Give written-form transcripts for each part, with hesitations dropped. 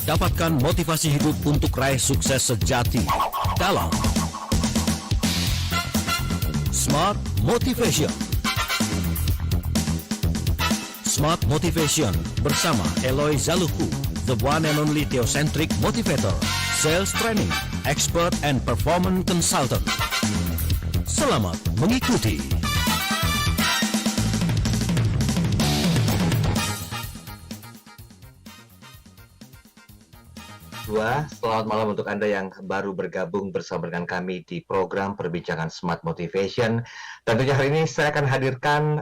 Dapatkan motivasi hidup untuk raih sukses sejati dalam Smart Motivation. Smart Motivation bersama Eloy Zaluku, the one and only theocentric motivator, sales training, expert and performance consultant. Selamat mengikuti. Selamat malam untuk Anda yang baru bergabung bersama dengan kami di program perbincangan Smart Motivation. Tentunya hari ini saya akan hadirkan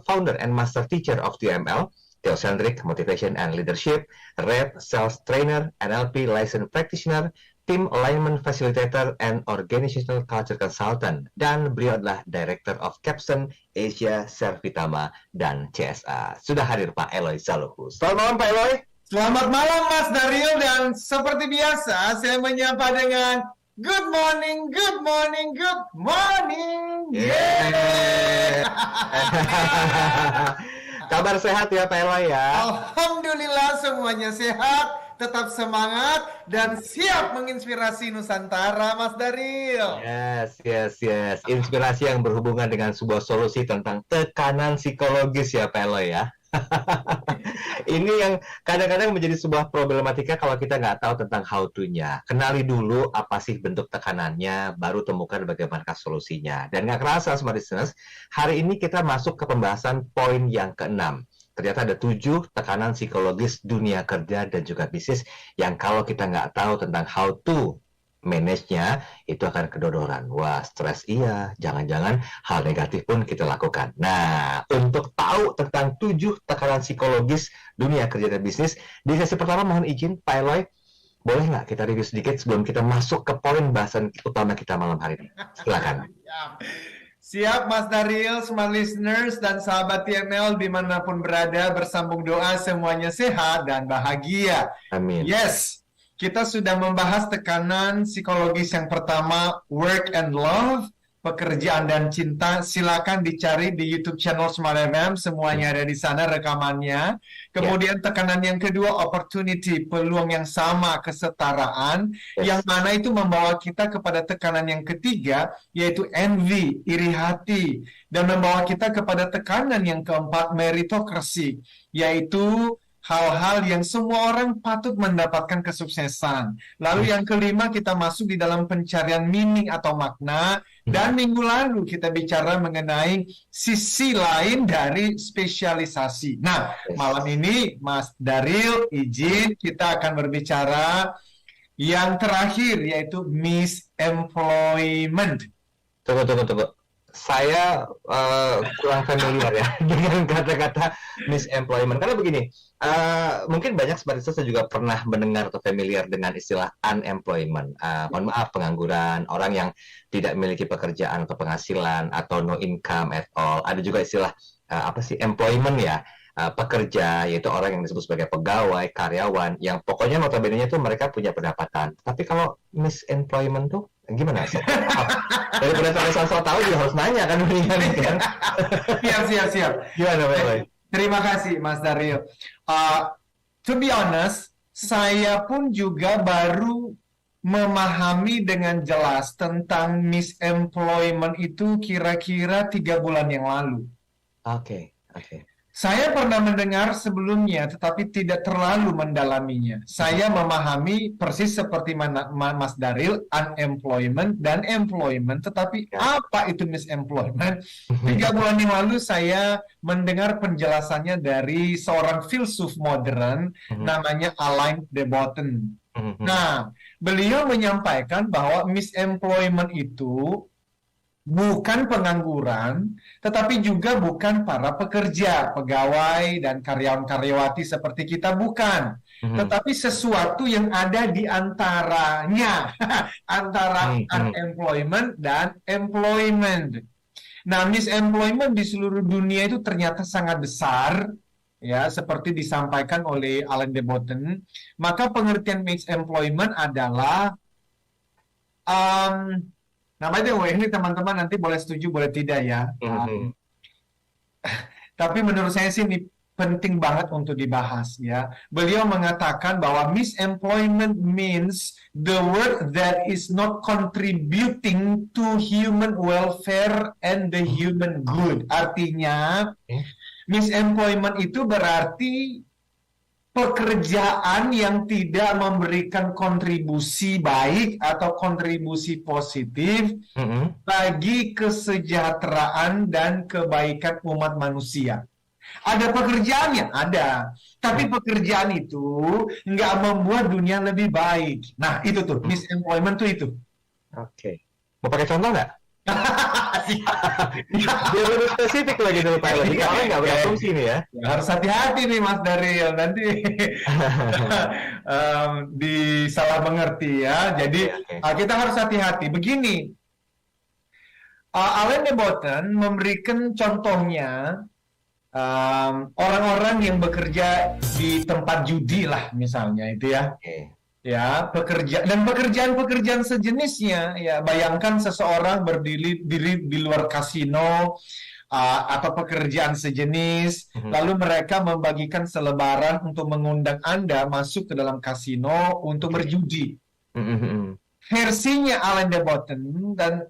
founder and master teacher of TML, Theocentric Motivation and Leadership, Red Sales Trainer, NLP Licensed Practitioner, Team Alignment Facilitator, and Organizational Culture Consultant. Dan beliau adalah Director of Capson Asia, Servitama, dan CSA. Sudah hadir Pak Eloy Zaluku. Selamat malam Pak Eloy. Selamat malam Mas Daryl, dan seperti biasa saya menyapa dengan good morning, good morning, good morning. Yeah. Kabar sehat ya Pak Eloy ya? Alhamdulillah semuanya sehat, tetap semangat dan siap menginspirasi Nusantara Mas Daryl. Yes. Inspirasi yang berhubungan dengan sebuah solusi tentang tekanan psikologis ya Pak Eloy ya. Ini yang kadang-kadang menjadi sebuah problematika kalau kita nggak tahu tentang how to-nya. Kenali dulu apa sih bentuk tekanannya, baru temukan bagaimana solusinya. Dan nggak kerasa, Smart Listeners, hari ini kita masuk ke pembahasan poin yang ke-6. Ternyata ada 7 tekanan psikologis dunia kerja dan juga bisnis yang kalau kita nggak tahu tentang how to manage-nya, itu akan kedodoran. Wah, stres iya, jangan-jangan hal negatif pun kita lakukan. Nah, untuk tahu tentang 7 tekanan psikologis dunia kerja dan bisnis, di sesi pertama mohon izin, Pak Eloy, boleh nggak kita review sedikit sebelum kita masuk ke poin bahasan utama kita malam hari ini? Silakan. Siap Mas Daryl, Smart Listeners, dan sahabat TML dimanapun berada, bersambung doa semuanya sehat dan bahagia. Amin. Yes. Kita sudah membahas tekanan psikologis yang pertama, work and love, pekerjaan dan cinta. Silakan dicari di YouTube channel Smart FM, semuanya ada di sana rekamannya. Kemudian tekanan yang kedua, opportunity, peluang yang sama, kesetaraan, yang mana itu membawa kita kepada tekanan yang ketiga, yaitu envy, iri hati, dan membawa kita kepada tekanan yang keempat, meritocracy, yaitu hal-hal yang semua orang patut mendapatkan kesuksesan. Lalu yang kelima, kita masuk di dalam pencarian meaning atau makna. Dan minggu lalu kita bicara mengenai sisi lain dari spesialisasi. Nah, malam ini Mas Daryl izin kita akan berbicara yang terakhir, yaitu misemployment. Tunggu. Saya kurang familiar ya dengan kata-kata misemployment. Karena begini, mungkin banyak seperti saya juga pernah mendengar atau familiar dengan istilah unemployment. Mohon maaf, pengangguran, orang yang tidak memiliki pekerjaan atau penghasilan, atau no income at all. Ada juga istilah employment ya, pekerja, yaitu orang yang disebut sebagai pegawai, karyawan, yang pokoknya notabene-nya itu mereka punya pendapatan. Tapi kalau misemployment tuh gimana sih? Daripada saya tahu juga harus nanya kan, kan? Siap. Gimana Pak Eloy? Terima kasih Mas Daryl. To be honest, saya pun juga baru memahami dengan jelas tentang misemployment itu kira-kira 3 bulan yang lalu. Oke. Saya pernah mendengar sebelumnya, tetapi tidak terlalu mendalaminya. Saya memahami persis seperti Mas Daryl, unemployment dan employment, tetapi apa itu misemployment? 3 bulan yang lalu saya mendengar penjelasannya dari seorang filsuf modern, namanya Alain de Botton. Nah, beliau menyampaikan bahwa misemployment itu bukan pengangguran, tetapi juga bukan para pekerja, pegawai, dan karyawan-karyawati seperti kita, bukan. Tetapi sesuatu yang ada di antaranya, antara unemployment dan employment. Nah, misemployment di seluruh dunia itu ternyata sangat besar, ya, seperti disampaikan oleh Alain de Botton. Maka pengertian misemployment adalah nah, by the way, ini teman-teman nanti boleh setuju, boleh tidak ya. Tapi menurut saya sih ini penting banget untuk dibahas ya. Beliau mengatakan bahwa misemployment means the work that is not contributing to human welfare and the human good. Artinya, misemployment itu berarti pekerjaan yang tidak memberikan kontribusi baik atau kontribusi positif bagi kesejahteraan dan kebaikan umat manusia. Ada pekerjaannya? Ada. Tapi pekerjaan itu nggak membuat dunia lebih baik. Nah, itu tuh, misemployment tuh itu. Oke. Mau pakai contoh nggak? Biar lebih spesifik lagi dulu Pak Elo. Jadi orang nggak berasumsi nih ya. Harus hati-hati nih Mas Daryl, nanti disalah mengerti ya. Jadi kita harus hati-hati. Begini, Alain de Botton memberikan contohnya orang-orang yang bekerja di tempat judi lah misalnya itu ya. Ya, pekerjaan sejenisnya ya. Bayangkan seseorang berdiri di luar kasino atau pekerjaan sejenis, lalu mereka membagikan selebaran untuk mengundang Anda masuk ke dalam kasino untuk berjudi. Versinya Alain de Botton, dan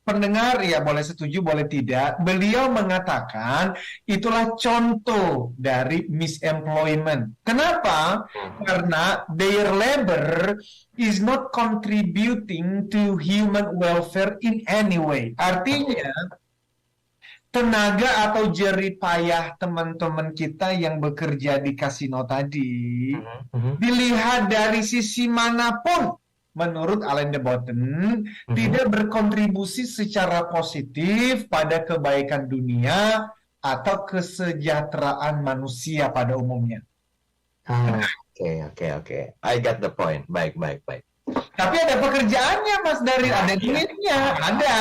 pendengar ya boleh setuju boleh tidak, beliau mengatakan itulah contoh dari misemployment. Kenapa? Karena their labor is not contributing to human welfare in any way. Artinya tenaga atau jerih payah teman-teman kita yang bekerja di kasino tadi dilihat dari sisi manapun, menurut Alain de Botton, tidak berkontribusi secara positif pada kebaikan dunia atau kesejahteraan manusia pada umumnya. Oke. I got the point. Baik. Tapi ada pekerjaannya, Mas Daryl, ada duitnya, ada.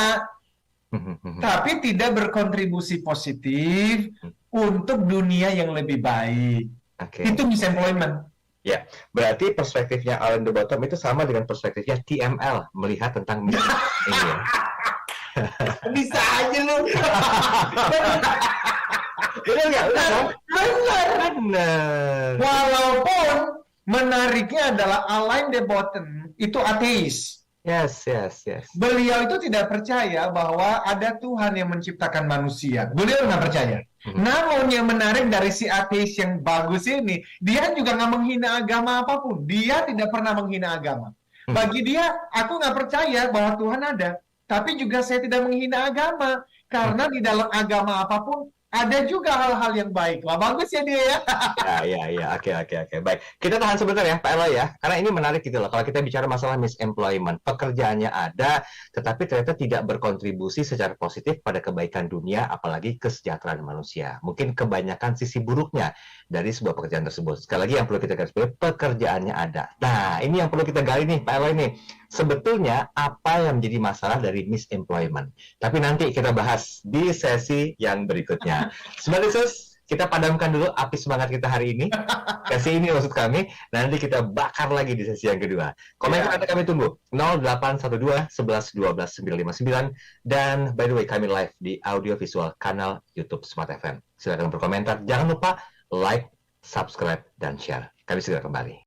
Tapi tidak berkontribusi positif untuk dunia yang lebih baik. Itu misemployment. Ya, berarti perspektifnya Alain de Botton itu sama dengan perspektifnya TML melihat tentang ini. Ya. Bisa aja lu. Benar nggak? Benar. Walaupun menariknya adalah Alain de Botton itu ateis. Yes. Beliau itu tidak percaya bahwa ada Tuhan yang menciptakan manusia. Beliau nggak percaya. Namun yang menarik dari si ateis yang bagus ini, dia juga nggak menghina agama apapun. Dia tidak pernah menghina agama. Bagi dia, aku nggak percaya bahwa Tuhan ada. Tapi juga saya tidak menghina agama. Karena di dalam agama apapun, ada juga hal-hal yang baik. Wah, bagus ya dia ya. Ya. Oke. Baik. Kita tahan sebentar ya, Pak Elo ya. Karena ini menarik gitu loh. Kalau kita bicara masalah misemployment, pekerjaannya ada, tetapi ternyata tidak berkontribusi secara positif pada kebaikan dunia, apalagi kesejahteraan manusia. Mungkin kebanyakan sisi buruknya dari sebuah pekerjaan tersebut. Sekali lagi yang perlu kita garis bawahi, pekerjaannya ada. Nah, ini yang perlu kita gali nih, Pak Elo ini. Sebetulnya apa yang menjadi masalah dari misemployment? Tapi nanti kita bahas di sesi yang berikutnya. Sebentar, kita padamkan dulu api semangat kita hari ini. Sesi ini maksud kami. Nanti kita bakar lagi di sesi yang kedua. Komentar kami tunggu. 0812 11 12 959. Dan by the way, kami live di audio visual kanal YouTube Smart FM. Silakan berkomentar. Jangan lupa like, subscribe, dan share. Kami segera kembali.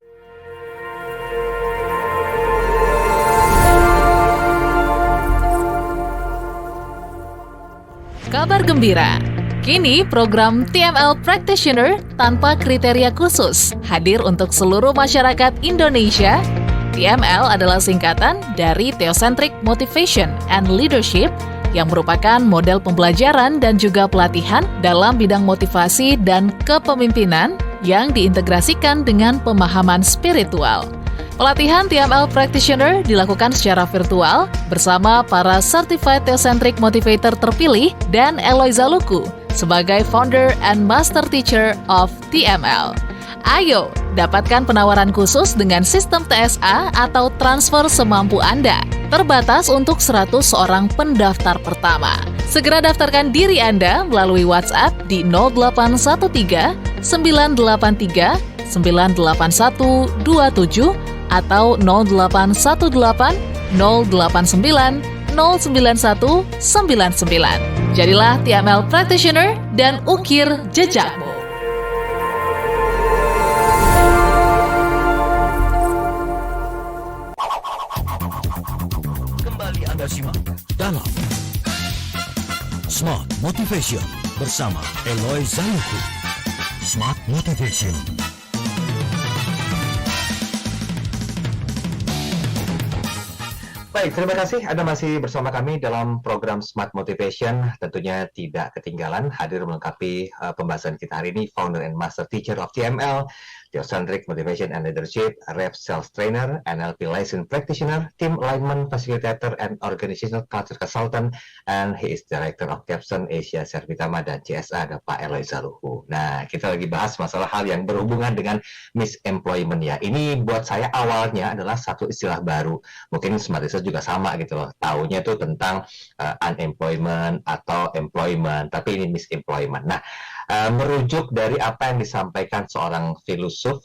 Kabar gembira, kini program TML Practitioner tanpa kriteria khusus hadir untuk seluruh masyarakat Indonesia. TML adalah singkatan dari Theocentric Motivation and Leadership yang merupakan model pembelajaran dan juga pelatihan dalam bidang motivasi dan kepemimpinan yang diintegrasikan dengan pemahaman spiritual. Pelatihan TML Practitioner dilakukan secara virtual bersama para Certified Theocentric Motivator terpilih dan Eloy Zaluku sebagai Founder and Master Teacher of TML. Ayo, dapatkan penawaran khusus dengan sistem TSA atau transfer semampu Anda. Terbatas untuk 100 orang pendaftar pertama. Segera daftarkan diri Anda melalui WhatsApp di 0813 983 98127 atau 0818 089 09199. Jadilah TML Practitioner dan ukir jejakmu. Motivation bersama Eloy Zaluku. Smart Motivation. Baik, terima kasih Anda masih bersama kami dalam program Smart Motivation. Tentunya tidak ketinggalan hadir melengkapi pembahasan kita hari ini, Founder and Master Teacher of TML, Theocentric Motivation and Leadership, Rep Sales Trainer, NLP Licensed Practitioner, Team Alignment Facilitator, and Organizational Culture Consultant, and he is Director of Capson Asia Servitama dan CSA, ada Pak Eloy Zaluku. Nah, kita lagi bahas masalah hal yang berhubungan dengan misemployment ya. Ini buat saya awalnya adalah satu istilah baru. Mungkin Smart Research juga sama gitu loh. Taunya itu tentang unemployment atau employment, tapi ini misemployment. Nah, merujuk dari apa yang disampaikan seorang filosof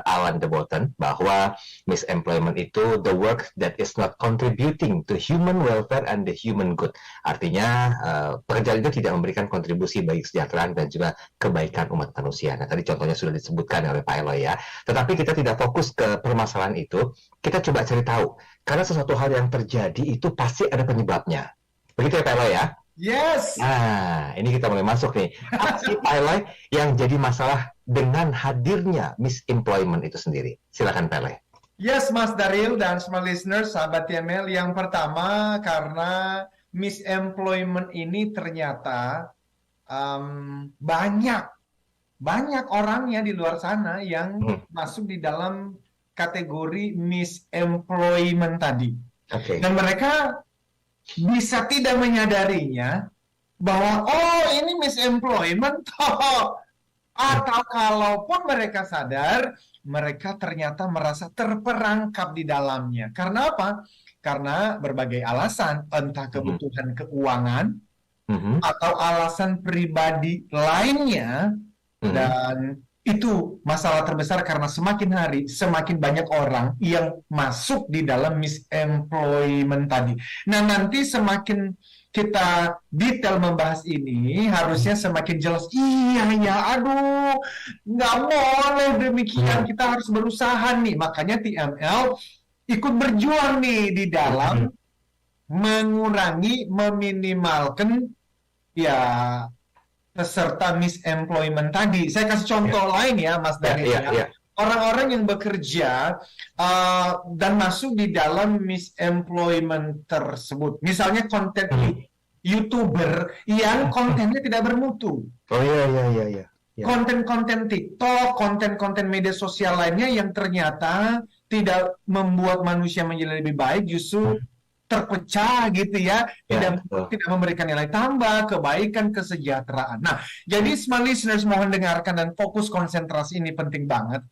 Alan de Botton, bahwa misemployment itu the work that is not contributing to human welfare and the human good. Artinya pekerjaan itu tidak memberikan kontribusi bagi kesejahteraan dan juga kebaikan umat manusia. Nah, tadi contohnya sudah disebutkan oleh Pak Eloy ya. Tetapi kita tidak fokus ke permasalahan itu, kita coba cari tahu. Karena sesuatu hal yang terjadi itu pasti ada penyebabnya. Begitu ya Pak Eloy ya? Yes. Nah, ini kita mulai masuk nih. Apa sih Pak Eloy yang jadi masalah dengan hadirnya misemployment itu sendiri? Silakan Pak Eloy. Yes, Mas Daril dan semua listeners, sahabat TML. Yang pertama, karena misemployment ini ternyata banyak orangnya di luar sana yang masuk di dalam kategori misemployment tadi. Oke. Dan mereka bisa tidak menyadarinya bahwa ini misemployment toh. Atau kalaupun mereka sadar, mereka ternyata merasa terperangkap di dalamnya. Karena apa? Karena berbagai alasan, entah kebutuhan keuangan atau alasan pribadi lainnya. Dan itu masalah terbesar karena semakin hari semakin banyak orang yang masuk di dalam misemployment tadi. Nah, nanti semakin kita detail membahas ini, harusnya semakin jelas. Iya, aduh, nggak boleh demikian. Kita harus berusaha nih. Makanya TML ikut berjuang nih di dalam mengurangi, meminimalkan ya peserta misemployment tadi. Saya kasih contoh lain ya, Mas Dani. Orang-orang yang bekerja dan masuk di dalam misemployment tersebut. Misalnya konten YouTuber yang kontennya tidak bermutu. Oh iya. Konten-konten TikTok, konten-konten media sosial lainnya yang ternyata tidak membuat manusia menjadi lebih baik, justru terpecah gitu ya, tidak memberikan nilai tambah, kebaikan, kesejahteraan. Nah, jadi smart listeners mohon dengarkan dan fokus konsentrasi, ini penting banget.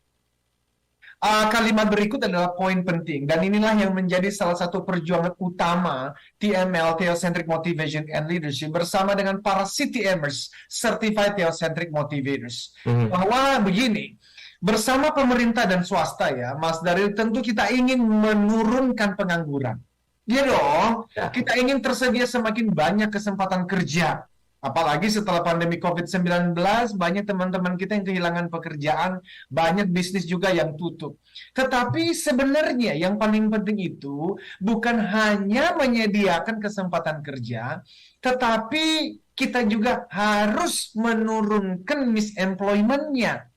Kalimat berikut adalah poin penting, dan inilah yang menjadi salah satu perjuangan utama TML, Theocentric Motivation and Leadership, bersama dengan para CTMers, Certified Theocentric Motivators. Bahwa begini, bersama pemerintah dan swasta ya, Mas Daril, tentu kita ingin menurunkan pengangguran. Ya dong, kita ingin tersedia semakin banyak kesempatan kerja. Apalagi setelah pandemi COVID-19, banyak teman-teman kita yang kehilangan pekerjaan, banyak bisnis juga yang tutup. Tetapi sebenarnya yang paling penting itu bukan hanya menyediakan kesempatan kerja, tetapi kita juga harus menurunkan misemployment-nya.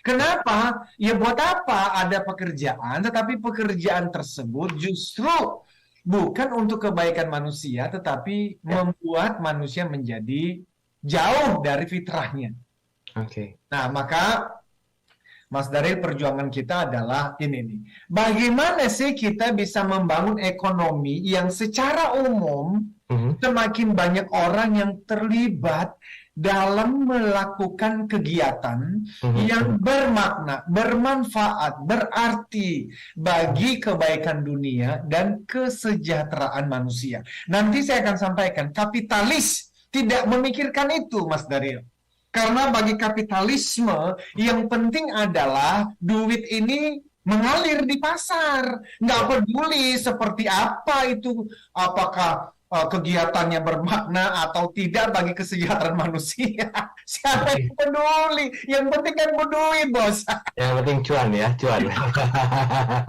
Kenapa? Ya buat apa ada pekerjaan, tetapi pekerjaan tersebut justru bukan untuk kebaikan manusia, tetapi membuat manusia menjadi jauh dari fitrahnya. Oke. Nah, maka Mas Daril, perjuangan kita adalah ini nih. Bagaimana sih kita bisa membangun ekonomi yang secara umum semakin banyak orang yang terlibat dalam melakukan kegiatan yang bermakna, bermanfaat, berarti bagi kebaikan dunia dan kesejahteraan manusia. Nanti saya akan sampaikan, kapitalis tidak memikirkan itu, Mas Daril. Karena bagi kapitalisme, yang penting adalah duit ini mengalir di pasar. Nggak peduli seperti apa itu, apakah kegiatannya bermakna atau tidak bagi kesejahteraan manusia. Siapa yang peduli? Yang penting kan berduit, bos. Yang penting cuan ya, cuan.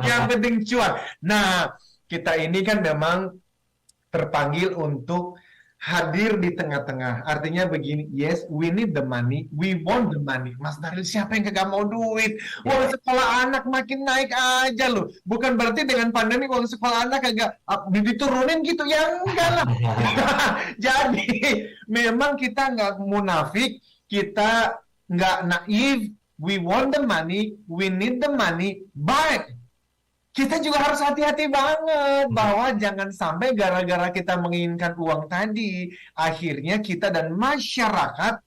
Yang penting cuan. Nah, kita ini kan memang terpanggil untuk hadir di tengah-tengah. Artinya begini, yes, we need the money, we want the money. Mas Daril, siapa yang kagak mau duit? Uang sekolah anak makin naik aja loh. Bukan berarti dengan pandemi uang sekolah anak kagak diturunin gitu. Ya enggak lah. Jadi, memang kita nggak munafik, kita nggak naif, we want the money, we need the money, but kita juga harus hati-hati banget bahwa jangan sampai gara-gara kita menginginkan uang tadi, akhirnya kita dan masyarakat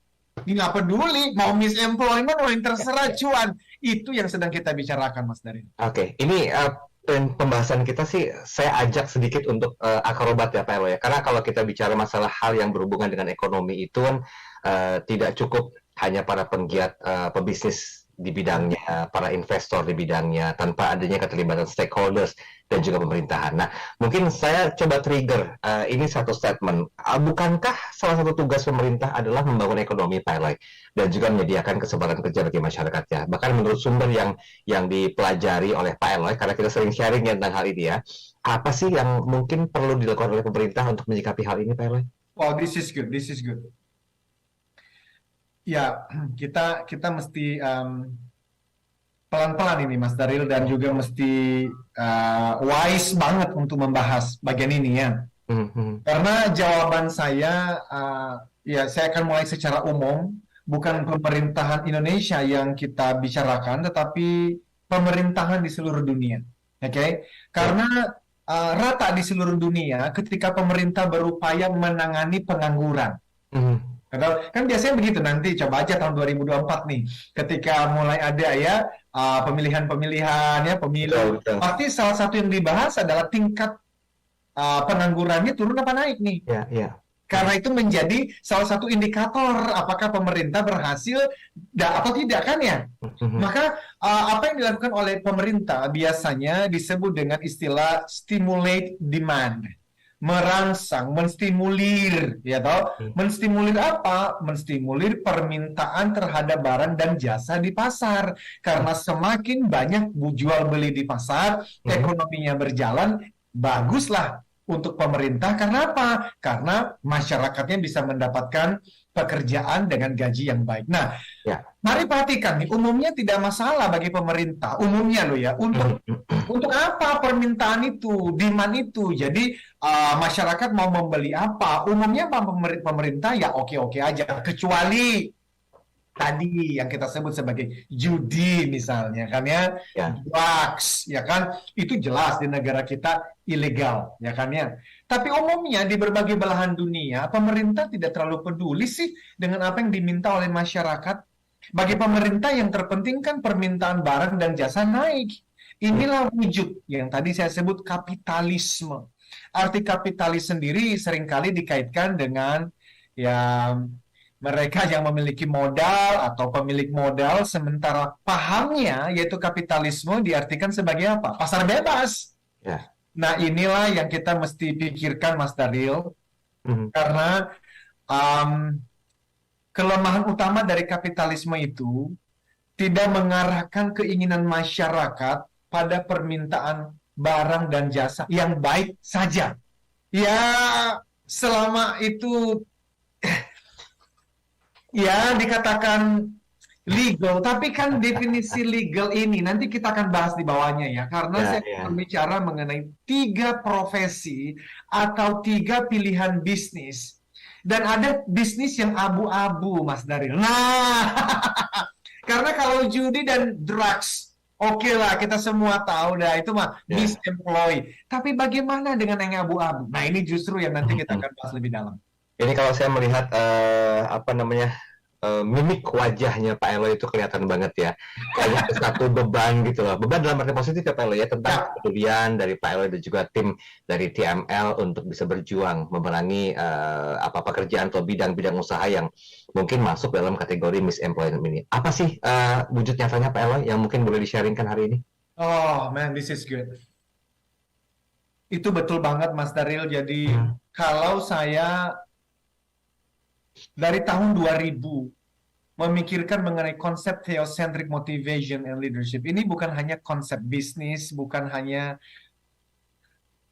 nggak peduli mau misemployment, mau yang terserah cuan. Itu yang sedang kita bicarakan, Mas Darin. Oke, ini pembahasan kita sih saya ajak sedikit untuk akrobat ya Pak Elo ya. Karena kalau kita bicara masalah hal yang berhubungan dengan ekonomi itu kan tidak cukup hanya para penggiat pebisnis di bidangnya, para investor di bidangnya, tanpa adanya keterlibatan stakeholders dan juga pemerintahan. Nah, mungkin saya coba trigger ini satu statement. Bukankah salah satu tugas pemerintah adalah membangun ekonomi, Pak Eloy, dan juga menyediakan kesempatan kerja bagi masyarakatnya? Bahkan menurut sumber yang dipelajari oleh Pak Eloy, karena kita sering sharing tentang hal ini ya, apa sih yang mungkin perlu dilakukan oleh pemerintah untuk menyikapi hal ini, Pak Eloy? Oh, this is good, this is good. Ya, kita mesti pelan-pelan ini, Mas Daril, dan juga mesti wise banget untuk membahas bagian ini ya. Karena jawaban saya, ya saya akan mulai secara umum, bukan pemerintahan Indonesia yang kita bicarakan, tetapi pemerintahan di seluruh dunia. Oke? Karena rata di seluruh dunia, ketika pemerintah berupaya menangani pengangguran. Kan biasanya begitu, nanti coba aja tahun 2024 nih, ketika mulai ada ya pemilihan-pemilihan ya, pemilu, pasti salah satu yang dibahas adalah tingkat penganggurannya turun apa naik nih. Karena itu menjadi salah satu indikator apakah pemerintah berhasil atau tidak kan ya. Maka apa yang dilakukan oleh pemerintah biasanya disebut dengan istilah stimulate demand. Merangsang, menstimulir, ya toh? Menstimulir apa? Menstimulir permintaan terhadap barang dan jasa di pasar. Karena semakin banyak jual beli di pasar, ekonominya berjalan, baguslah untuk pemerintah. Karena apa? Karena masyarakatnya bisa mendapatkan pekerjaan dengan gaji yang baik. Nah, mari perhatikan nih, umumnya tidak masalah bagi pemerintah, umumnya loh ya, untuk apa permintaan itu, demand itu. Jadi masyarakat mau membeli apa, umumnya pemerintah ya oke-oke aja, kecuali tadi yang kita sebut sebagai judi misalnya kan ya, drugs ya kan, itu jelas di negara kita ilegal ya kan ya. Tapi umumnya di berbagai belahan dunia pemerintah tidak terlalu peduli sih dengan apa yang diminta oleh masyarakat. Bagi pemerintah yang terpenting kan permintaan barang dan jasa naik. Inilah wujud yang tadi saya sebut kapitalisme. Arti kapitalis sendiri seringkali dikaitkan dengan ya mereka yang memiliki modal atau pemilik modal, sementara pahamnya yaitu kapitalisme diartikan sebagai apa? Pasar bebas. Nah, inilah yang kita mesti pikirkan, Mas Daril, karena kelemahan utama dari kapitalisme itu tidak mengarahkan keinginan masyarakat pada permintaan barang dan jasa yang baik saja. Ya, selama itu ya dikatakan legal, tapi kan definisi legal ini nanti kita akan bahas di bawahnya ya, karena saya akan bicara mengenai 3 profesi atau 3 pilihan bisnis, dan ada bisnis yang abu-abu, Mas Daril. Nah, karena kalau judi dan drugs, oke lah, kita semua tahu dah itu mah misemploy. Tapi bagaimana dengan yang abu-abu? Nah, ini justru yang nanti kita akan bahas lebih dalam. Ini kalau saya melihat mimik wajahnya Pak Eloy itu kelihatan banget ya, kayak satu beban gitu loh, beban dalam arti positif ya Pak Eloy ya, tentang kepedulian dari Pak Eloy dan juga tim dari TML untuk bisa berjuang memerangi pekerjaan atau bidang-bidang usaha yang mungkin masuk dalam kategori misemployment ini. Apa sih wujud nyatanya Pak Eloy yang mungkin boleh di-sharingkan hari ini? Oh man, this is good. Itu betul banget Mas Daril. Jadi kalau saya dari tahun 2000 memikirkan mengenai konsep theocentric motivation and leadership, ini bukan hanya konsep bisnis, bukan hanya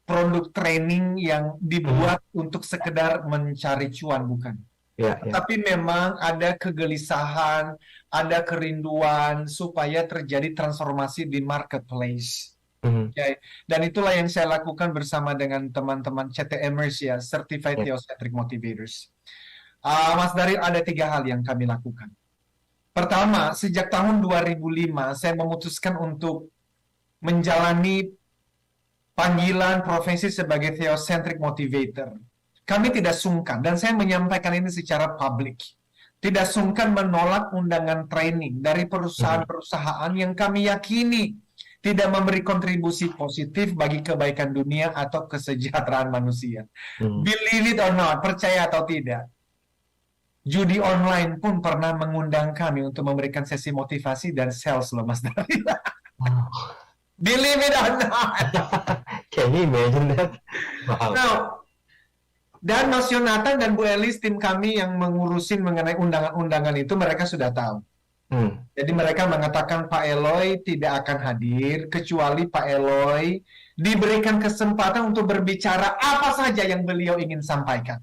produk training yang dibuat untuk sekedar mencari cuan, bukan. Ya, Tapi memang ada kegelisahan, ada kerinduan supaya terjadi transformasi di marketplace. Ya, dan itulah yang saya lakukan bersama dengan teman-teman CTMers ya, Certified Theocentric Motivators. Mas Daryl, ada 3 hal yang kami lakukan. Pertama, sejak tahun 2005 saya memutuskan untuk menjalani panggilan profesi sebagai Theocentric Motivator. Kami tidak sungkan, dan saya menyampaikan ini secara publik, tidak sungkan menolak undangan training dari perusahaan-perusahaan yang kami yakini tidak memberi kontribusi positif bagi kebaikan dunia atau kesejahteraan manusia. Believe it or not, percaya atau tidak, judi online pun pernah mengundang kami untuk memberikan sesi motivasi dan sales loh, Mas Daryl. Believe it or not. Can you imagine that? Wow. Now, dan Mas Yonatan dan Bu Elis, tim kami yang mengurusin mengenai undangan-undangan itu, mereka sudah tahu. Jadi mereka mengatakan Pak Eloy tidak akan hadir, kecuali Pak Eloy diberikan kesempatan untuk berbicara apa saja yang beliau ingin sampaikan.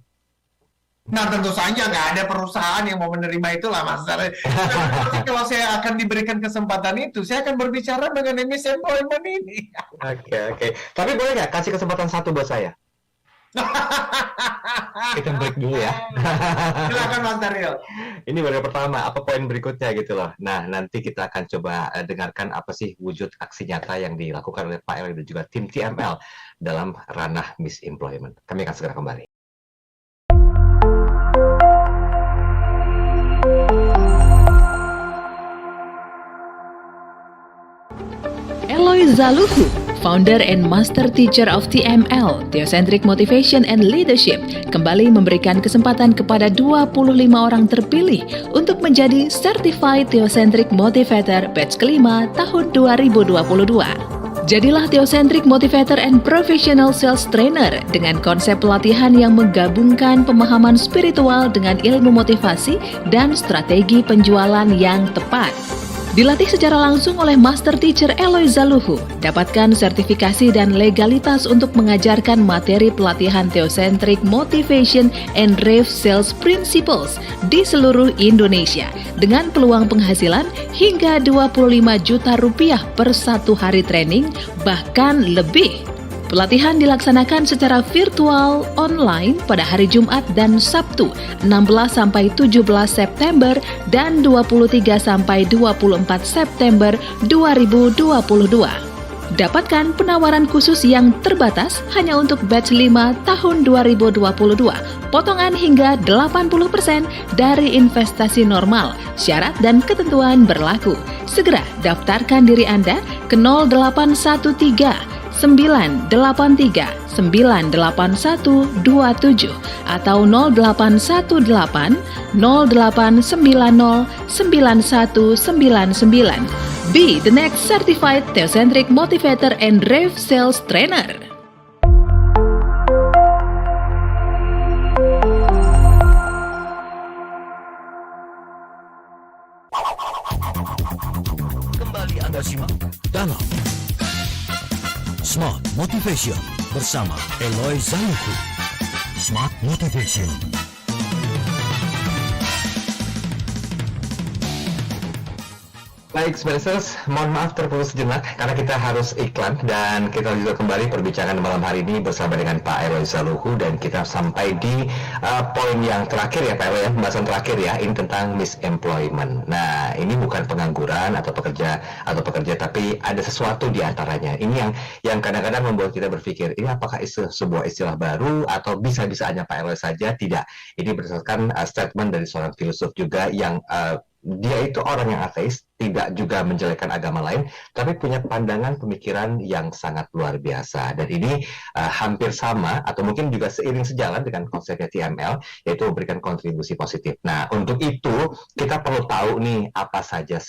Nah, tentu saja nggak ada perusahaan yang mau menerima itulah, Mas Daryl. Kalau saya akan diberikan kesempatan itu, saya akan berbicara mengenai misemployment ini. Oke. Tapi boleh nggak kasih kesempatan satu buat saya? Kita break dulu ya. Silakan, Mas Daryl. Ini baru pertama, apa poin berikutnya gitu loh. Nah, nanti kita akan coba dengarkan apa sih wujud aksi nyata yang dilakukan oleh Pak Eloy dan juga tim TML dalam ranah misemployment. Kami akan segera kembali. Eloy Zaluhu, founder and master teacher of TML, Theocentric Motivation and Leadership, kembali memberikan kesempatan kepada 25 orang terpilih untuk menjadi Certified Theocentric Motivator batch kelima tahun 2022. Jadilah Theocentric Motivator and Professional Sales Trainer dengan konsep pelatihan yang menggabungkan pemahaman spiritual dengan ilmu motivasi dan strategi penjualan yang tepat. Dilatih secara langsung oleh Master Teacher Eloy Zaluhu, dapatkan sertifikasi dan legalitas untuk mengajarkan materi pelatihan Theocentric Motivation and Rave Sales Principles di seluruh Indonesia dengan peluang penghasilan hingga 25 juta rupiah per 1 hari training, bahkan lebih. Pelatihan dilaksanakan secara virtual online pada hari Jumat dan Sabtu 16-17 September dan 23-24 September 2022. Dapatkan penawaran khusus yang terbatas hanya untuk batch 5 tahun 2022. Potongan hingga 80% dari investasi normal. Syarat dan ketentuan berlaku. Segera daftarkan diri Anda ke 0813 983 98127 atau 0818 0890 9199. Be the next certified Theocentric Motivator and Rave Sales Trainer. Kembali Anda simak dalam Smart Motivation bersama Eloy Zaluhu. Smart Motivation. Baik, Spacers, mohon maaf terputus sejenak karena kita harus iklan dan kita juga kembali perbincangan malam hari ini bersama dengan Pak Eloy Zaluhu dan kita sampai di poin yang terakhir ya Pak Eloy, pembahasan terakhir ya, ini tentang misemployment. Nah, ini bukan pengangguran atau pekerja tapi ada sesuatu di antaranya. Ini yang kadang-kadang membuat kita berpikir, ini apakah sebuah istilah baru atau bisa-bisa hanya Pak Eloy saja? Tidak. Ini berdasarkan statement dari seorang filosof juga yang dia itu orang yang ateis, tidak juga menjelekkan agama lain, tapi punya pandangan pemikiran yang sangat luar biasa. Dan ini hampir sama, atau mungkin juga seiring sejalan dengan konsepnya TML, yaitu memberikan kontribusi positif. Nah, untuk itu, kita perlu tahu nih, apa saja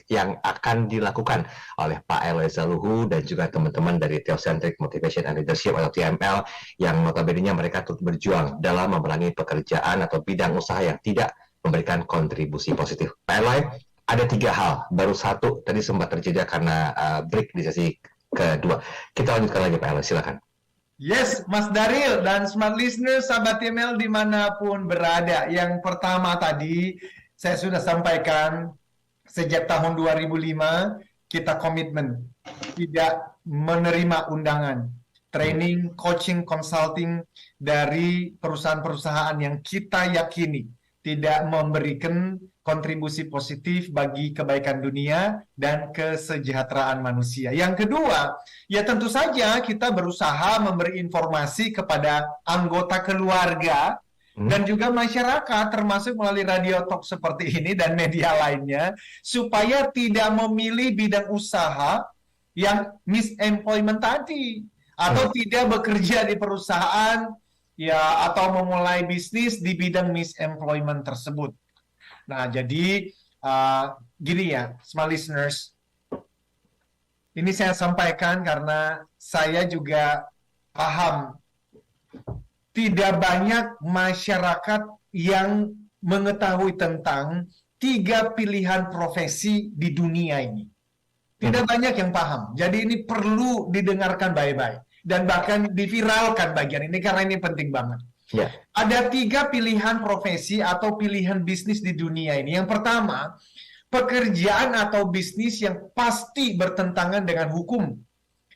yang akan dilakukan oleh Pak Eloy Zaluhu dan juga teman-teman dari Theocentric Motivation and Leadership atau TML, yang notabene mereka turut berjuang dalam memerangi pekerjaan atau bidang usaha yang tidak memberikan kontribusi positif. Pak Eloy, ada 3 hal, baru 1 tadi sempat terjadi karena break di sesi kedua. Kita lanjutkan lagi Pak Eloy, silakan. Yes, Mas Daril dan smart listener sahabat TML dimanapun berada. Yang pertama tadi saya sudah sampaikan sejak tahun 2005 kita komitmen tidak menerima undangan training, coaching, consulting dari perusahaan-perusahaan yang kita yakini tidak memberikan kontribusi positif bagi kebaikan dunia dan kesejahteraan manusia. Yang kedua, ya tentu saja kita berusaha memberi informasi kepada anggota keluarga dan juga masyarakat, termasuk melalui radio talk seperti ini dan media lainnya, supaya tidak memilih bidang usaha yang misemployment tadi, atau tidak bekerja di perusahaan ya atau memulai bisnis di bidang misemployment tersebut. Nah, jadi gini ya, smart listeners, ini saya sampaikan karena saya juga paham tidak banyak masyarakat yang mengetahui tentang 3 pilihan profesi di dunia ini. Tidak banyak yang paham. Jadi ini perlu didengarkan baik-baik dan bahkan diviralkan bagian ini karena ini penting banget. Ya. Ada 3 pilihan profesi atau pilihan bisnis di dunia ini. Yang pertama, pekerjaan atau bisnis yang pasti bertentangan dengan hukum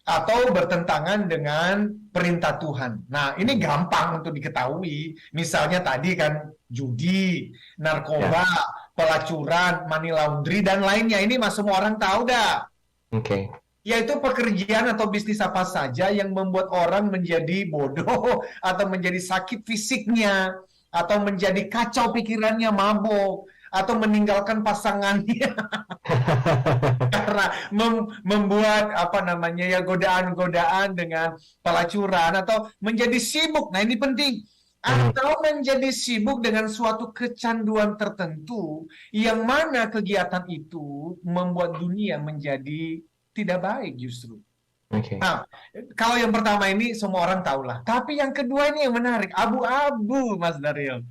atau bertentangan dengan perintah Tuhan. Nah, ini gampang untuk diketahui. Misalnya tadi kan judi, narkoba, pelacuran, money laundry, dan lainnya. Ini semua orang tahu dah. Oke. Yaitu pekerjaan atau bisnis apa saja yang membuat orang menjadi bodoh atau menjadi sakit fisiknya atau menjadi kacau pikirannya, mabuk atau meninggalkan pasangannya karena membuat godaan-godaan dengan pelacuran atau menjadi sibuk. Nah, ini penting. Atau menjadi sibuk dengan suatu kecanduan tertentu yang mana kegiatan itu membuat dunia menjadi tidak baik justru. Oke. Nah, kalau yang pertama ini semua orang tahu lah. Tapi yang kedua ini yang menarik, abu-abu, Mas Daril.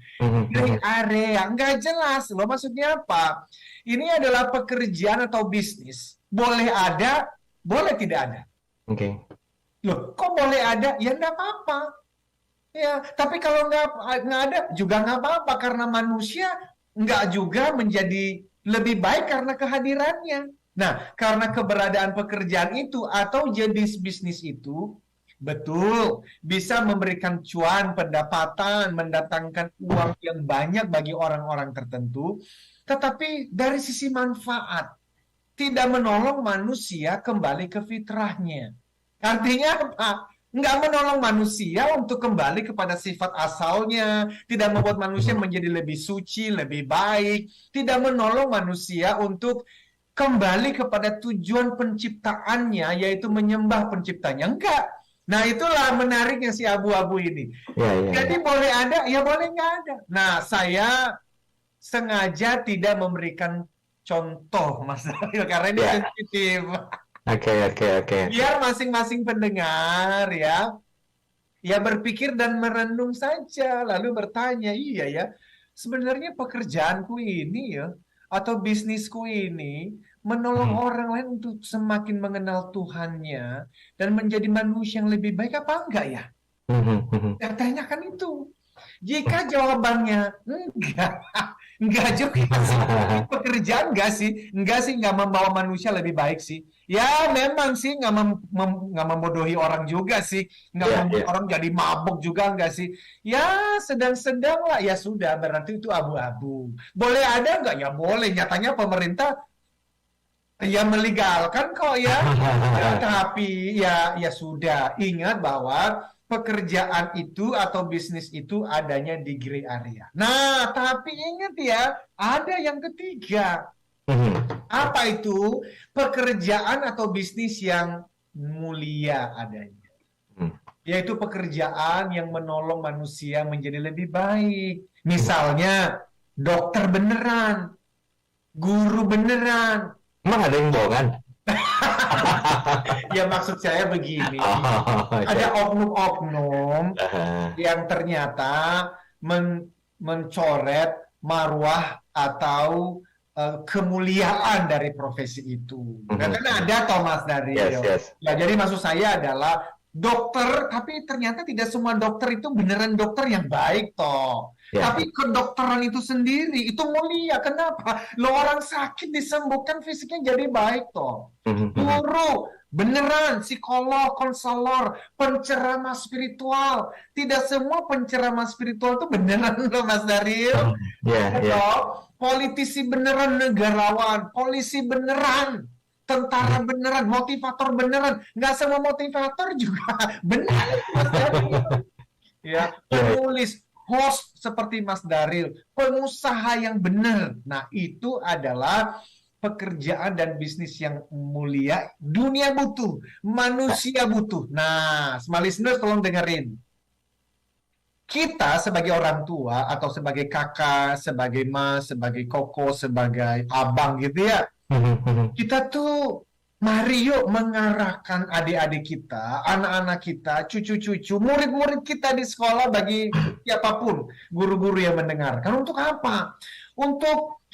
Dari area, nggak jelas loh maksudnya apa. Ini adalah pekerjaan atau bisnis. Boleh ada, boleh tidak ada. Oke. Loh, kok boleh ada? Ya nggak apa-apa. Ya, tapi kalau nggak ada juga nggak apa-apa karena manusia nggak juga menjadi lebih baik karena kehadirannya. Nah, karena keberadaan pekerjaan itu atau jenis bisnis itu betul bisa memberikan cuan, pendapatan, mendatangkan uang yang banyak bagi orang-orang tertentu, tetapi dari sisi manfaat tidak menolong manusia kembali ke fitrahnya. Artinya apa? Nggak menolong manusia untuk kembali kepada sifat asalnya, tidak membuat manusia menjadi lebih suci, lebih baik, tidak menolong manusia untuk kembali kepada tujuan penciptaannya, yaitu menyembah penciptanya. Enggak. Nah, itulah menariknya si abu-abu ini. Jadi boleh ada, ya boleh nggak ada. Nah, saya sengaja tidak memberikan contoh, Mas Daril, karena ini sensitif. Oke. Biar masing-masing pendengar ya berpikir dan merenung saja, lalu bertanya, iya ya, sebenarnya pekerjaanku ini ya, atau bisnisku ini menolong orang lain untuk semakin mengenal Tuhannya dan menjadi manusia yang lebih baik apa enggak ya? Ya tanyakan itu. Jika jawabannya enggak juga sih. Pekerjaan enggak sih membawa manusia lebih baik sih. Ya memang sih nggak membodohi orang juga sih, nggak membuat orang jadi mabuk juga enggak sih. Ya sedang-sedang lah, ya sudah berarti itu abu-abu. Boleh ada enggak? Ya boleh. Nyatanya pemerintah ya melegalkan kok ya. Tapi ya sudah, ingat bahwa pekerjaan itu atau bisnis itu adanya di gray area. Nah, tapi ingat ya, ada yang ketiga. Apa itu? Pekerjaan atau bisnis yang mulia adanya. Yaitu pekerjaan yang menolong manusia menjadi lebih baik. Misalnya, dokter beneran, guru beneran. Emang ada yang bohongan? Ya maksud saya begini, ada oknum-oknum yang ternyata mencoret marwah atau kemuliaan dari profesi itu. Karena ada Thomas dari yes. Ya, jadi maksud saya adalah dokter, tapi ternyata tidak semua dokter itu beneran dokter yang baik toh. Ya. Tapi kedokteran itu sendiri itu mulia. Kenapa? Lo orang sakit disembuhkan fisiknya jadi baik toh. Guru, beneran psikolog, konselor, penceramah spiritual. Tidak semua penceramah spiritual itu beneran loh Mas Daryl. Politisi beneran, negarawan, polisi beneran, tentara beneran, motivator beneran. Nggak semua motivator juga benar. Ya, penulis, host seperti Mas Daryl, pengusaha yang benar. Nah, itu adalah pekerjaan dan bisnis yang mulia. Dunia butuh, manusia butuh. Nah, smart listeners tolong dengerin. Kita sebagai orang tua atau sebagai kakak, sebagai mas, sebagai koko, sebagai abang gitu ya, kita tuh mari yuk mengarahkan adik-adik kita, anak-anak kita, cucu-cucu, murid-murid kita di sekolah bagi siapapun, guru-guru yang mendengarkan. Untuk apa? Untuk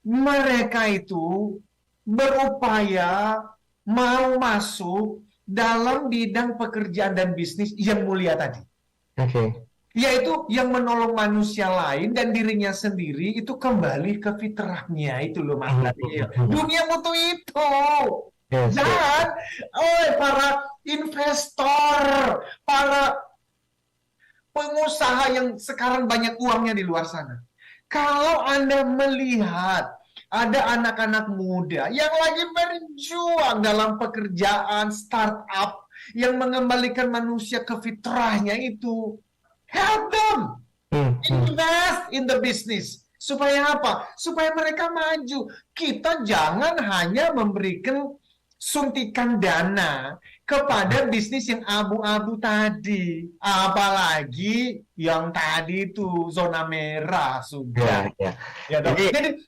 mereka itu berupaya mau masuk dalam bidang pekerjaan dan bisnis yang mulia tadi. Yaitu yang menolong manusia lain dan dirinya sendiri itu kembali ke fitrahnya. Itu loh Mas Daryl. Dunia butuh itu. Dan para investor, para pengusaha yang sekarang banyak uangnya di luar sana. Kalau Anda melihat ada anak-anak muda yang lagi berjuang dalam pekerjaan startup yang mengembalikan manusia ke fitrahnya itu, help them. Invest in the business. Supaya apa? Supaya mereka maju. Kita jangan hanya memberikan suntikan dana kepada bisnis yang abu-abu tadi, apalagi yang tadi itu zona merah sudah. Ya, jadi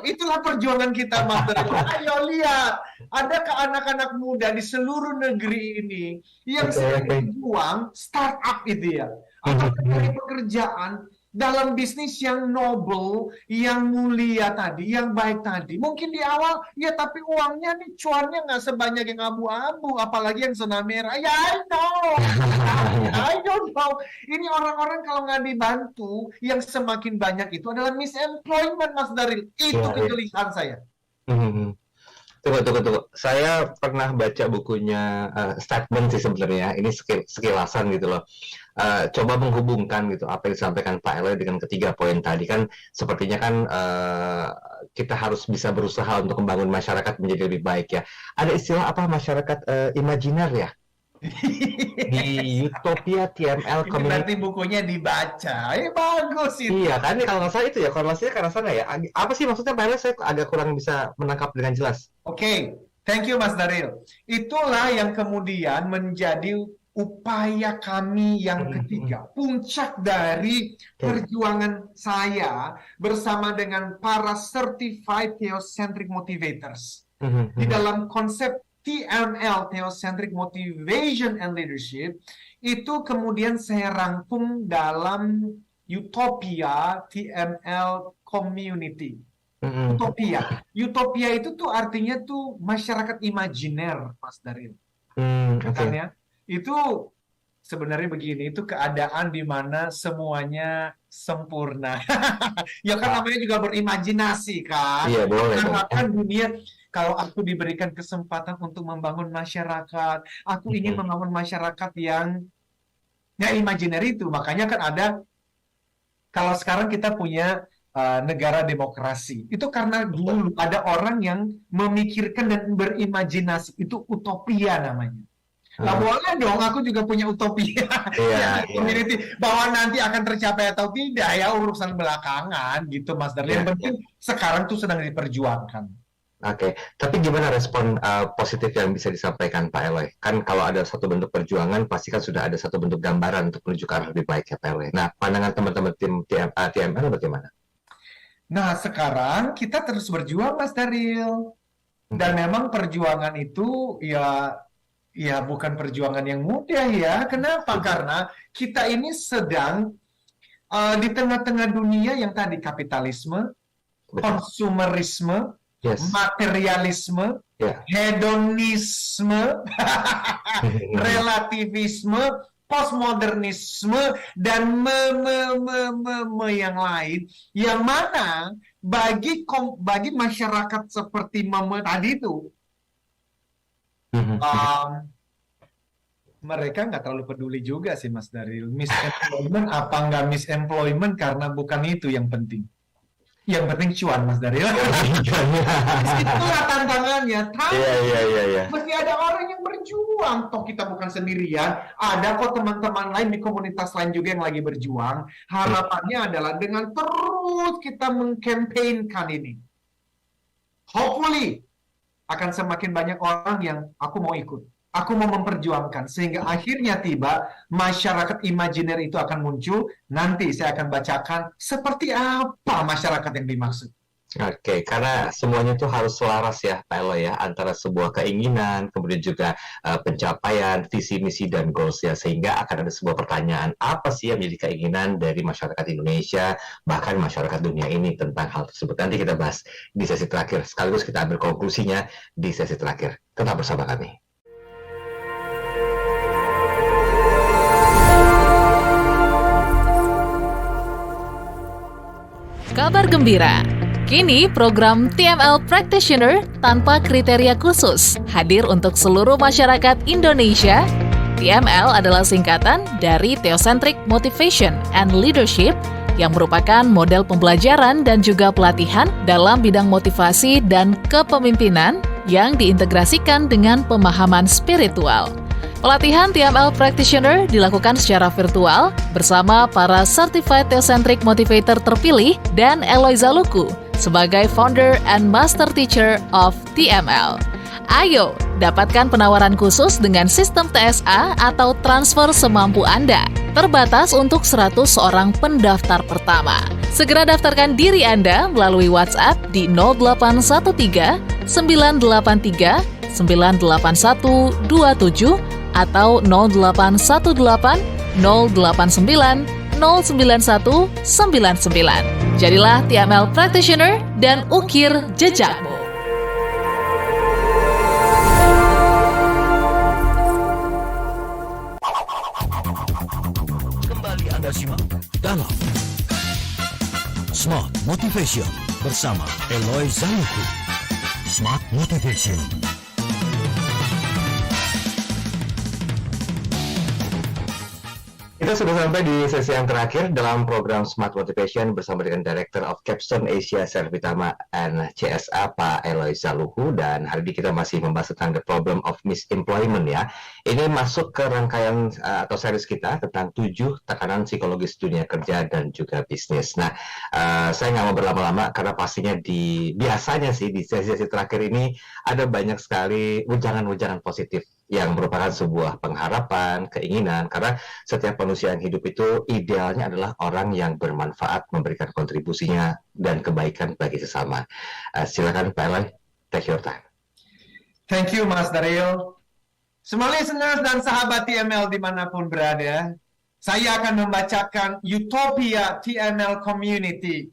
itulah perjuangan kita, Mas Daryl. Ayo lihat, ada ke anak-anak muda di seluruh negeri ini yang sedang berjuang startup itu ya, atau mencari pekerjaan dalam bisnis yang noble, yang mulia tadi, yang baik tadi. Mungkin di awal, ya tapi uangnya nih, cuannya nggak sebanyak yang abu-abu, apalagi yang zona merah. Ya, I don't know. Ini orang-orang kalau nggak dibantu, yang semakin banyak itu adalah misemployment, Mas Daryl. Itu kegelisahan saya. Tunggu. Saya pernah baca bukunya statement sih sebenarnya. Ini sekilasan gitu loh. Coba menghubungkan gitu apa yang disampaikan Pak Eloy dengan ketiga poin tadi kan sepertinya kan kita harus bisa berusaha untuk membangun masyarakat menjadi lebih baik ya. Ada istilah apa masyarakat imajiner ya? Di Utopia TML Community. Berarti bukunya dibaca. Bagus itu. Iya kan kalau nggak salah itu ya korelasinya karena sana ya. Apa sih maksudnya Pak Eloy? Saya agak kurang bisa menangkap dengan jelas. Oke. Thank you Mas Daryl. Itulah yang kemudian menjadi upaya kami yang ketiga, puncak dari perjuangan saya bersama dengan para Certified Theocentric Motivators. Di dalam konsep TML, Theocentric Motivation and Leadership, itu kemudian saya rangkum dalam Utopia TML Community. Utopia itu tuh artinya tuh masyarakat imajiner, Mas Daryl. Kan ya? Itu sebenarnya begini, itu keadaan di mana semuanya sempurna. Ya kan namanya juga berimajinasi kan. Iya, boleh. Mengharapkan dunia, kalau aku diberikan kesempatan untuk membangun masyarakat, aku ingin membangun masyarakat yang imajiner itu. Makanya kan ada, kalau sekarang kita punya negara demokrasi, itu karena dulu ada orang yang memikirkan dan berimajinasi, itu utopia namanya. Nah, boleh dong, aku juga punya utopia community bahwa nanti akan tercapai atau tidak ya urusan belakangan gitu, Mas Daryl. Yang penting sekarang tuh sedang diperjuangkan. Oke, tapi gimana respon positif yang bisa disampaikan Pak Eloy? Kan kalau ada satu bentuk perjuangan, pasti kan sudah ada satu bentuk gambaran untuk menuju ke arah lebih baik ya Pak Eloy. Nah, pandangan teman-teman tim TML bagaimana? Nah, sekarang kita terus berjuang, Mas Daryl. Dan memang perjuangan itu ya bukan perjuangan yang mudah ya. Kenapa? Karena kita ini sedang di tengah-tengah dunia yang tadi kapitalisme, konsumerisme, Yes. materialisme, Ya. hedonisme, relativisme, postmodernisme, dan yang lain, yang mana bagi masyarakat seperti tadi itu, mereka nggak terlalu peduli juga sih, Mas Daryl. Misemployment apa nggak misemployment, karena bukan itu yang penting. Yang penting cuan, Mas Daryl. Itulah tantangannya. Tapi Iya. mesti ada orang yang berjuang. Toh kita bukan sendirian. Ada kok teman-teman lain di komunitas lain juga yang lagi berjuang. Harapannya adalah dengan terus kita mengkampanyekan ini, hopefully akan semakin banyak orang yang aku mau ikut. Aku mau memperjuangkan, sehingga akhirnya tiba masyarakat imajiner itu akan muncul. Nanti saya akan bacakan seperti apa masyarakat yang dimaksud. Oke, karena semuanya itu harus selaras ya, Pak Eloy ya, antara sebuah keinginan, kemudian juga pencapaian, visi, misi, dan goals ya, sehingga akan ada sebuah pertanyaan, apa sih yang menjadi keinginan dari masyarakat Indonesia, bahkan masyarakat dunia ini tentang hal tersebut. Nanti kita bahas di sesi terakhir, sekaligus kita ambil konklusinya di sesi terakhir. Tetap bersama kami. Kabar gembira, kini program TML Practitioner tanpa kriteria khusus hadir untuk seluruh masyarakat Indonesia. TML adalah singkatan dari Theocentric Motivation and Leadership, yang merupakan model pembelajaran dan juga pelatihan dalam bidang motivasi dan kepemimpinan yang diintegrasikan dengan pemahaman spiritual. Pelatihan TML Practitioner dilakukan secara virtual bersama para Certified Theocentric Motivator terpilih dan Eloy Zaluku sebagai Founder and Master Teacher of TML. Ayo, dapatkan penawaran khusus dengan sistem TSA atau transfer semampu Anda. Terbatas untuk 100 orang pendaftar pertama. Segera daftarkan diri Anda melalui WhatsApp di 0813 983 98127 atau 0818 089 09199. Jadilah TML Practitioner dan ukir jejakmu. Kembali Anda simak dalam Smart Motivation bersama Eloy Zaluku. Smart Motivation. Kita sudah sampai di sesi yang terakhir dalam program Smart Motivation bersama dengan Director of Capstone Asia Servitama and CSA Pak Eloy Zaluku, dan hari ini kita masih membahas tentang the problem of misemployment ya. Ini masuk ke rangkaian atau series kita tentang 7 tekanan psikologis dunia kerja dan juga bisnis. Nah, saya nggak mau berlama-lama karena pastinya biasanya sih di sesi-sesi terakhir ini ada banyak sekali ujangan-ujangan positif yang merupakan sebuah pengharapan, keinginan, karena setiap manusia yang hidup itu idealnya adalah orang yang bermanfaat, memberikan kontribusinya dan kebaikan bagi sesama. Silakan Pak Eloy, take your time. Thank you, Mas Daryl. Semua listeners dan sahabat TML dimanapun berada, saya akan membacakan Utopia TML Community.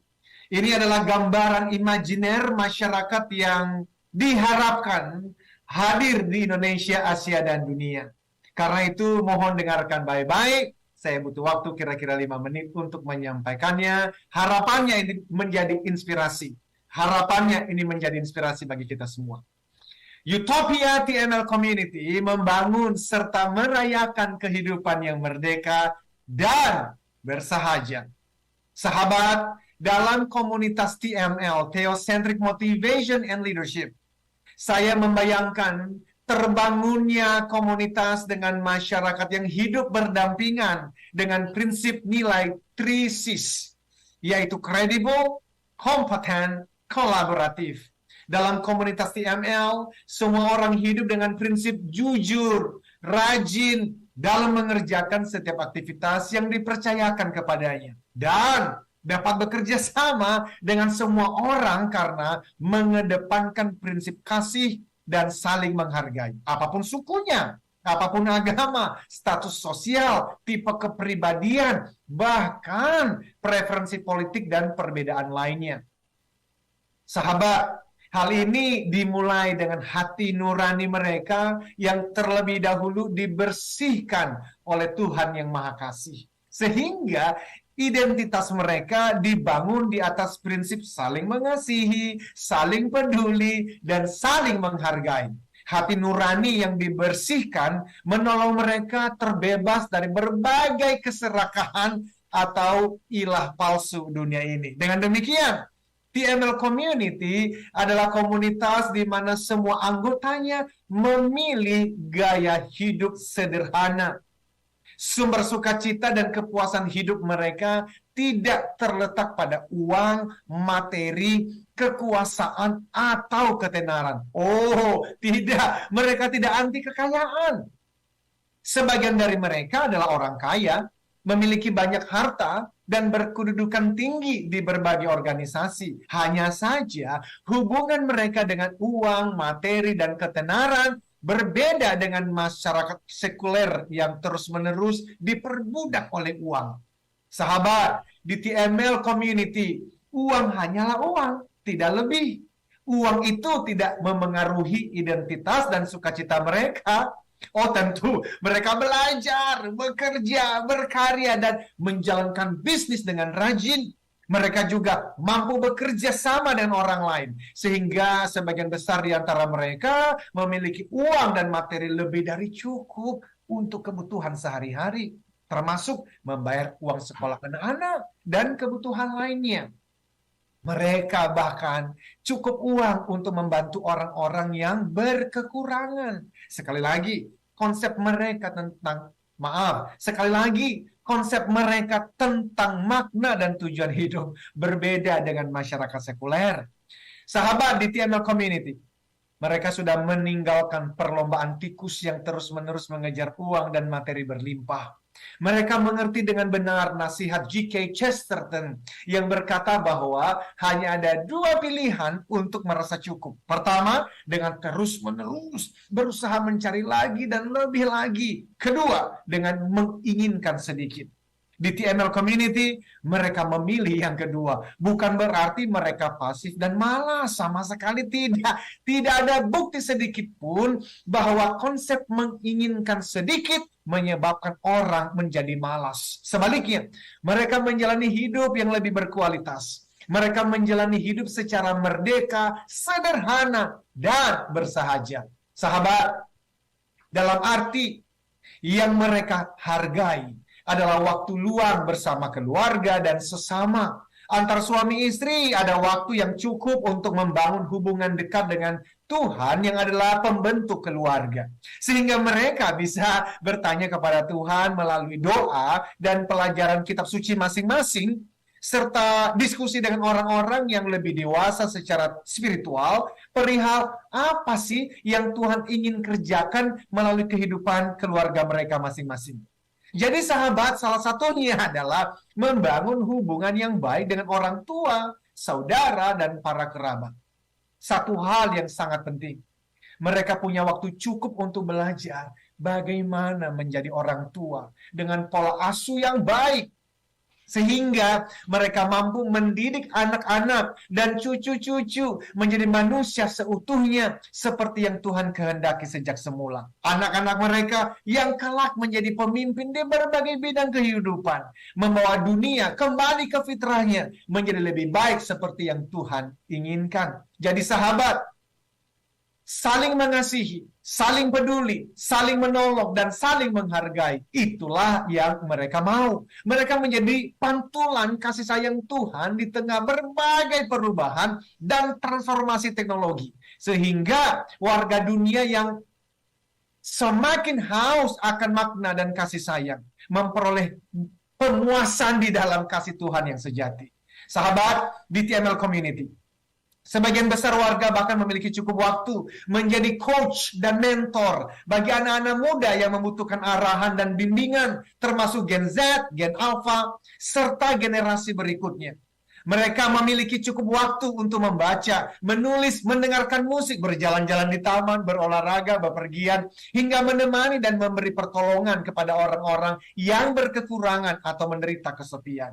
Ini adalah gambaran imajiner masyarakat yang diharapkan hadir di Indonesia, Asia, dan dunia. Karena itu mohon dengarkan baik-baik. Saya butuh waktu kira-kira 5 menit untuk menyampaikannya. Harapannya ini menjadi inspirasi. Harapannya ini menjadi inspirasi bagi kita semua. Utopia TML Community membangun serta merayakan kehidupan yang merdeka dan bersahaja. Sahabat, dalam komunitas TML, Theocentric Motivation and Leadership, saya membayangkan terbangunnya komunitas dengan masyarakat yang hidup berdampingan dengan prinsip nilai 3Cs, yaitu credible, kompeten, kolaboratif. Dalam komunitas TML, semua orang hidup dengan prinsip jujur, rajin dalam mengerjakan setiap aktivitas yang dipercayakan kepadanya, dan dapat bekerja sama dengan semua orang karena mengedepankan prinsip kasih dan saling menghargai. Apapun sukunya, apapun agama, status sosial, tipe kepribadian, bahkan preferensi politik dan perbedaan lainnya. Sahabat, Hal ini dimulai dengan hati nurani mereka yang terlebih dahulu dibersihkan oleh Tuhan yang Maha Kasih. Sehingga identitas mereka dibangun di atas prinsip saling mengasihi, saling peduli, dan saling menghargai. Hati nurani yang dibersihkan menolong mereka terbebas dari berbagai keserakahan atau ilah palsu dunia ini. Dengan demikian, TML Community adalah komunitas di mana semua anggotanya memilih gaya hidup sederhana. Sumber sukacita dan kepuasan hidup mereka tidak terletak pada uang, materi, kekuasaan, atau ketenaran. Oh, tidak. Mereka tidak anti kekayaan. Sebagian dari mereka adalah orang kaya, memiliki banyak harta, dan berkedudukan tinggi di berbagai organisasi. Hanya saja hubungan mereka dengan uang, materi, dan ketenaran berbeda dengan masyarakat sekuler yang terus-menerus diperbudak oleh uang. Sahabat, di TML Community, uang hanyalah uang, tidak lebih. Uang itu tidak memengaruhi identitas dan sukacita mereka. Oh tentu, mereka belajar, bekerja, berkarya, dan menjalankan bisnis dengan rajin. Mereka juga mampu bekerja sama dengan orang lain. Sehingga sebagian besar di antara mereka memiliki uang dan materi lebih dari cukup untuk kebutuhan sehari-hari. Termasuk membayar uang sekolah anak-anak dan kebutuhan lainnya. Mereka bahkan cukup uang untuk membantu orang-orang yang berkekurangan. Sekali lagi, konsep mereka tentang makna dan tujuan hidup berbeda dengan masyarakat sekuler. Sahabat di TML Community, mereka sudah meninggalkan perlombaan tikus yang terus-menerus mengejar uang dan materi berlimpah. Mereka mengerti dengan benar nasihat G.K. Chesterton yang berkata bahwa hanya ada dua pilihan untuk merasa cukup. Pertama, dengan terus-menerus berusaha mencari lagi dan lebih lagi. Kedua, dengan menginginkan sedikit. Di TML Community, mereka memilih yang kedua. Bukan berarti mereka pasif dan malas, sama sekali tidak. Tidak ada bukti sedikit pun bahwa konsep menginginkan sedikit menyebabkan orang menjadi malas. Sebaliknya, mereka menjalani hidup yang lebih berkualitas. Mereka menjalani hidup secara merdeka, sederhana, dan bersahaja. Sahabat, dalam arti yang mereka hargai adalah waktu luang bersama keluarga dan sesama. Antar suami istri ada waktu yang cukup untuk membangun hubungan dekat dengan Tuhan yang adalah pembentuk keluarga. Sehingga mereka bisa bertanya kepada Tuhan melalui doa dan pelajaran kitab suci masing-masing, serta diskusi dengan orang-orang yang lebih dewasa secara spiritual perihal apa sih yang Tuhan ingin kerjakan melalui kehidupan keluarga mereka masing-masing. Jadi sahabat, salah satunya adalah membangun hubungan yang baik dengan orang tua, saudara, dan para kerabat. Satu hal yang sangat penting, mereka punya waktu cukup untuk belajar bagaimana menjadi orang tua dengan pola asuh yang baik. Sehingga mereka mampu mendidik anak-anak dan cucu-cucu menjadi manusia seutuhnya seperti yang Tuhan kehendaki sejak semula. Anak-anak mereka yang kelak menjadi pemimpin di berbagai bidang kehidupan, membawa dunia kembali ke fitrahnya menjadi lebih baik seperti yang Tuhan inginkan. Jadi sahabat, saling mengasihi, saling peduli, saling menolong, dan saling menghargai. Itulah yang mereka mau. Mereka menjadi pantulan kasih sayang Tuhan di tengah berbagai perubahan dan transformasi teknologi. Sehingga warga dunia yang semakin haus akan makna dan kasih sayang memperoleh pemuasan di dalam kasih Tuhan yang sejati. Sahabat di TML Community, sebagian besar warga bahkan memiliki cukup waktu menjadi coach dan mentor bagi anak-anak muda yang membutuhkan arahan dan bimbingan, termasuk Gen Z, Gen Alpha, serta generasi berikutnya. Mereka memiliki cukup waktu untuk membaca, menulis, mendengarkan musik, berjalan-jalan di taman, berolahraga, bepergian, hingga menemani dan memberi pertolongan kepada orang-orang yang berkekurangan atau menderita kesepian.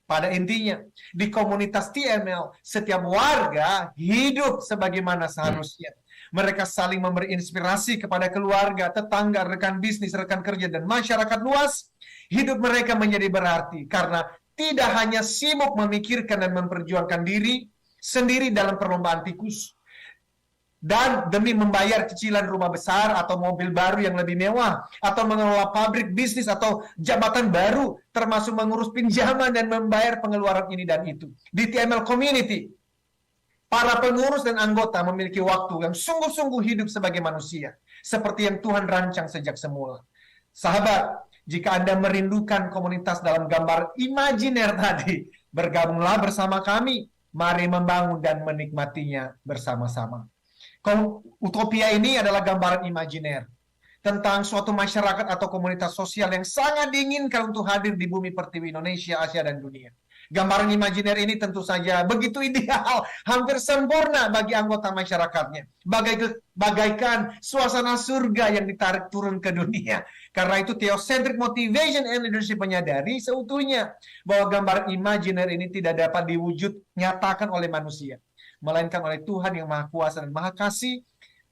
Pada intinya, di komunitas TML, setiap warga hidup sebagaimana seharusnya. Mereka saling memberi inspirasi kepada keluarga, tetangga, rekan bisnis, rekan kerja, dan masyarakat luas. Hidup mereka menjadi berarti karena tidak hanya sibuk memikirkan dan memperjuangkan diri sendiri dalam perlombaan tikus, dan demi membayar cicilan rumah besar atau mobil baru yang lebih mewah, atau mengelola pabrik bisnis atau jabatan baru, termasuk mengurus pinjaman dan membayar pengeluaran ini dan itu. Di TML Community, para pengurus dan anggota memiliki waktu yang sungguh-sungguh hidup sebagai manusia, seperti yang Tuhan rancang sejak semula. Sahabat, jika Anda merindukan komunitas dalam gambar imajiner tadi, bergabunglah bersama kami. Mari membangun dan menikmatinya bersama-sama. Utopia ini adalah gambaran imajiner tentang suatu masyarakat atau komunitas sosial yang sangat diinginkan untuk hadir di bumi pertiwi Indonesia, Asia, dan dunia. Gambaran imajiner ini tentu saja begitu ideal, hampir sempurna bagi anggota masyarakatnya. Bagaikan suasana surga yang ditarik turun ke dunia. Karena itu Theocentric Motivation and Leadership menyadari seutuhnya bahwa gambaran imajiner ini tidak dapat diwujud nyatakan oleh manusia, melainkan oleh Tuhan yang Maha Kuasa dan Maha Kasih.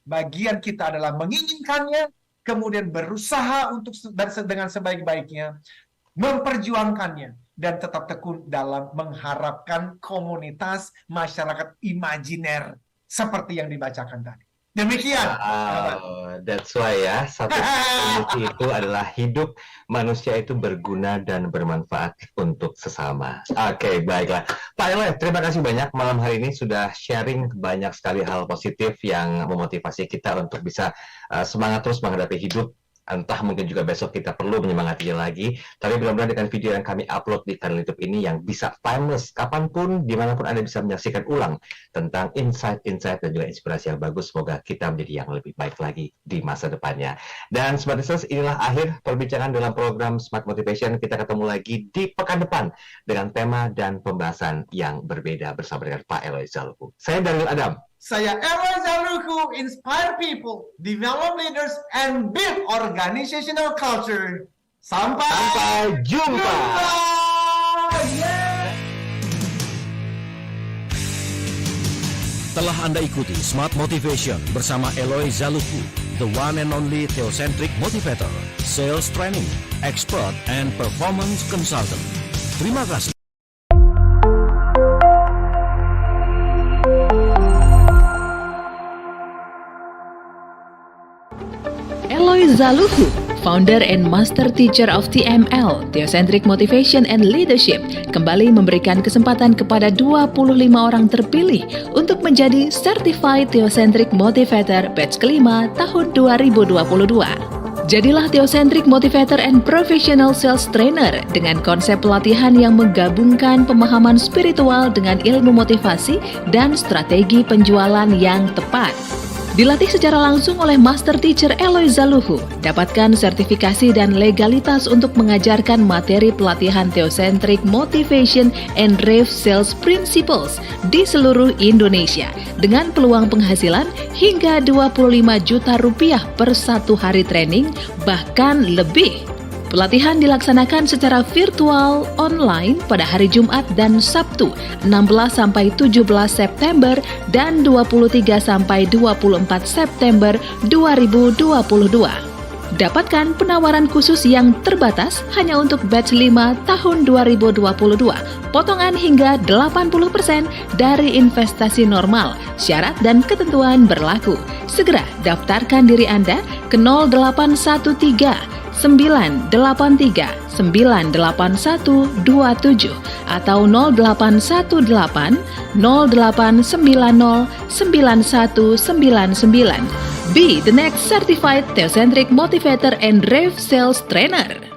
Bagian kita adalah menginginkannya, kemudian berusaha untuk dengan sebaik-baiknya memperjuangkannya, dan tetap tekun dalam mengharapkan komunitas masyarakat imajiner seperti yang dibacakan tadi. Demikian. That's why ya, satu kunci itu adalah hidup manusia itu berguna dan bermanfaat untuk sesama. Oke, baiklah. Pak Eloy, terima kasih banyak malam hari ini sudah sharing banyak sekali hal positif yang memotivasi kita untuk bisa semangat terus menghadapi hidup. Entah mungkin juga besok kita perlu menyemangatinya lagi, tapi benar-benar dengan video yang kami upload di channel YouTube ini yang bisa timeless, kapanpun, dimanapun Anda bisa menyaksikan ulang tentang insight-insight dan juga inspirasi yang bagus. Semoga kita menjadi yang lebih baik lagi di masa depannya. Dan Smart Listeners, inilah akhir perbincangan dalam program Smart Motivation. Kita ketemu lagi di pekan depan dengan tema dan pembahasan yang berbeda bersama dengan Pak Eloy Zaluku. Saya Daniel Adam. Saya Eloy Zaluku, inspire people, develop leaders, and build organizational culture. Sampai jumpa. Telah Anda ikuti Smart Motivation bersama Eloy Zaluku, the one and only Theocentric Motivator, Sales Training, Expert, and Performance Consultant. Terima kasih. Eloy Zaluku, founder and master teacher of TML, Theocentric Motivation and Leadership, kembali memberikan kesempatan kepada 25 orang terpilih untuk menjadi Certified Theocentric Motivator batch kelima tahun 2022. Jadilah Theocentric Motivator and Professional Sales Trainer dengan konsep pelatihan yang menggabungkan pemahaman spiritual dengan ilmu motivasi dan strategi penjualan yang tepat. Dilatih secara langsung oleh Master Teacher Eloy Zaluku, dapatkan sertifikasi dan legalitas untuk mengajarkan materi pelatihan Theocentric Motivation and Rev Sales Principles di seluruh Indonesia dengan peluang penghasilan hingga 25 juta rupiah per satu hari training, bahkan lebih. Pelatihan dilaksanakan secara virtual online pada hari Jumat dan Sabtu 16-17 September dan 23-24 September 2022. Dapatkan penawaran khusus yang terbatas hanya untuk batch 5 tahun 2022. Potongan hingga 80% dari investasi normal. Syarat dan ketentuan berlaku. Segera daftarkan diri Anda ke 0813 983 98127 atau 0818 0890 9199. Be the next certified Theocentric Motivator and Rev Sales Trainer.